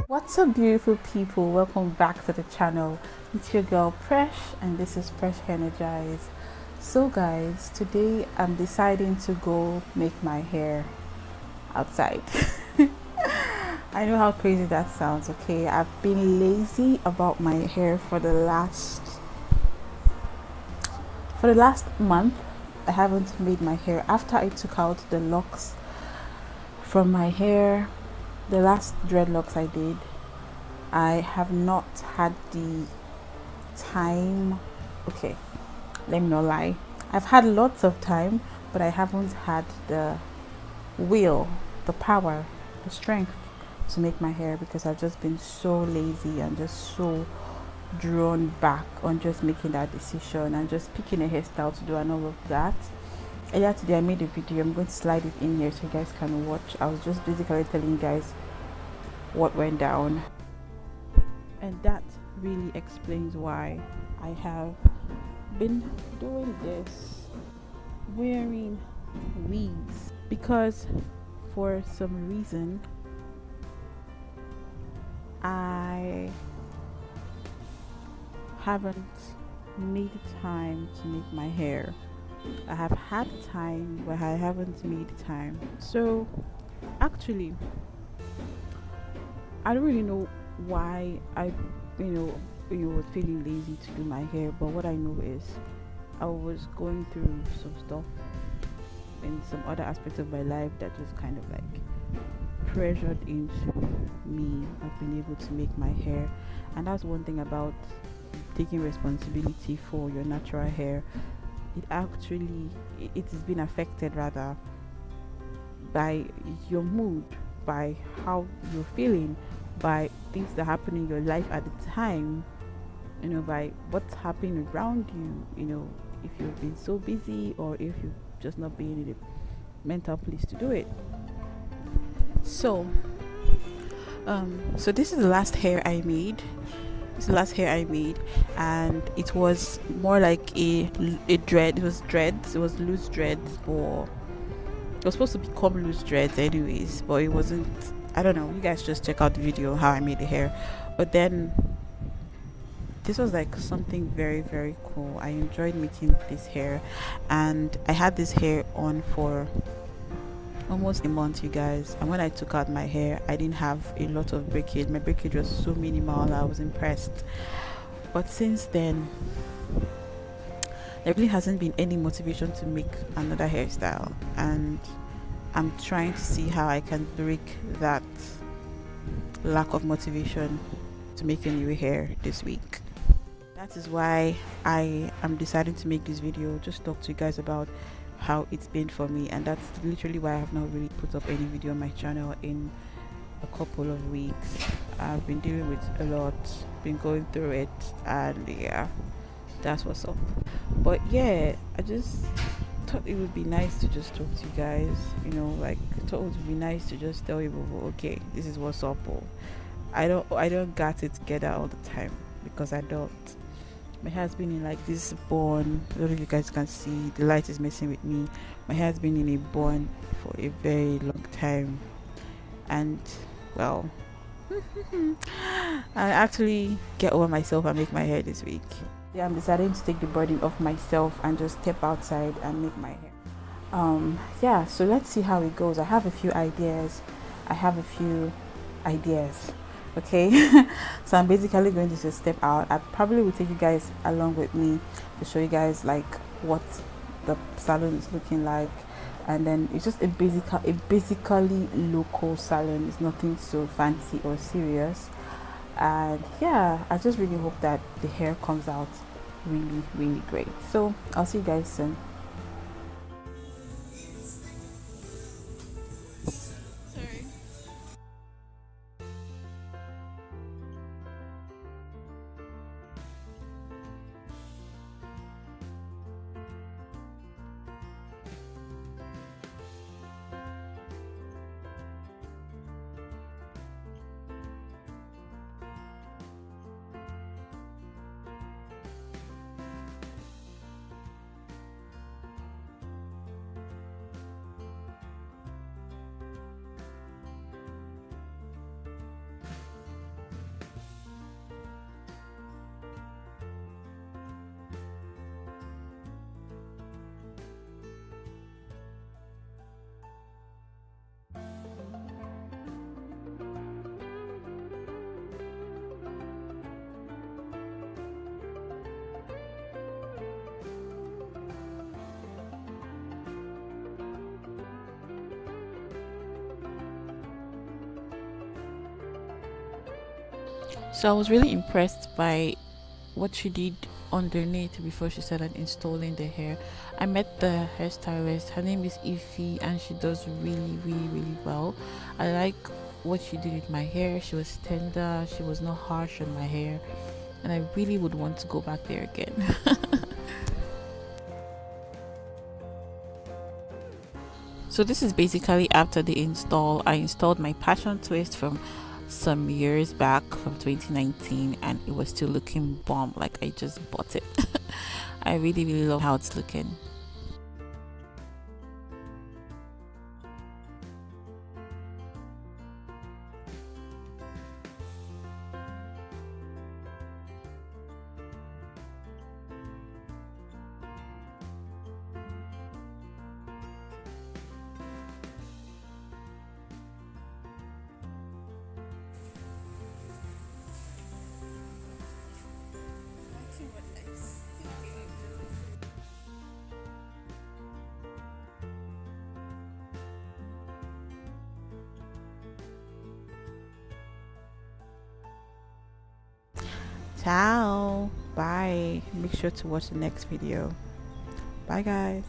What's up, beautiful people? Welcome back to the channel. It's your girl Presh, and this is Presh Energize. So guys, today I'm deciding to go make my hair outside. I know how crazy that sounds. Okay, I've been lazy about my hair for the last month. I haven't made my hair after I took out the locks from my hair. The last dreadlocks I did, I have not had the time. Okay, let me not lie, I've had lots of time, but I haven't had the will, the power, the strength to make my hair because I've just been so lazy and just so drawn back on just making that decision and just picking a hairstyle to do and all of that. Earlier today I made a video. I'm going to slide it in here so you guys can watch. I was just basically telling you guys what went down, and that really explains why I have been doing this, wearing wigs, because for some reason I haven't made time to make my hair. I have had time, but I haven't made time. So actually, I don't really know why I was feeling lazy to do my hair, but what I know is I was going through some stuff in some other aspects of my life that just kind of like pressured into me of being able to make my hair. And that's one thing about taking responsibility for your natural hair. It has been affected rather by your mood, by how you're feeling, by things that happen in your life at the time, by what's happening around you, if you've been so busy or if you've just not been in a mental place to do it. So this is the last hair I made. And it was more like a dread. It was dreads. It was loose dreads, or it was supposed to become loose dreads anyways, but it wasn't. I don't know, you guys just check out the video how I made the hair. But then this was like something very, very cool. I enjoyed making this hair, and I had this hair on for almost a month, you guys. And when I took out my hair, I didn't have a lot of breakage. My breakage was so minimal. I was impressed. But since then, there really hasn't been any motivation to make another hairstyle, and I'm trying to see how I can break that lack of motivation to make a new hair this week. That is why I am deciding to make this video, just talk to you guys about how it's been for me. And that's literally why I have not really put up any video on my channel in a couple of weeks. I've been dealing with a lot, been going through it, and yeah, that's what's up. But yeah, I just thought it would be nice to just talk to you guys, like I thought it would be nice to just tell you, okay, this is what's up. Or I don't got it together all the time, because I don't. My hair's been in like this bun. I don't know if you guys can see, the light is messing with me. My hair's been in a bun for a very long time, and well, I actually get over myself and make my hair this week. Yeah, I'm deciding to take the burden off myself and just step outside and make my hair. Yeah, so let's see how it goes. I have a few ideas. Okay. So I'm basically going to just step out. I probably will take you guys along with me to show you guys like what the salon is looking like. And then it's just a basically local salon. It's nothing so fancy or serious. And yeah, I just really hope that the hair comes out really, really great. So I'll see you guys soon. So I was really impressed by what she did underneath before she started installing the hair. I met the hairstylist. Her name is Ify, and she does really well. I like what she did with my hair. She was tender. She was not harsh on my hair, and I really would want to go back there again. So this is basically after the install. I installed my passion twist from some years back from 2019, and it was still looking bomb, like I just bought it. I really love how it's looking. Ciao. Bye. Make sure to watch the next video. Bye, guys.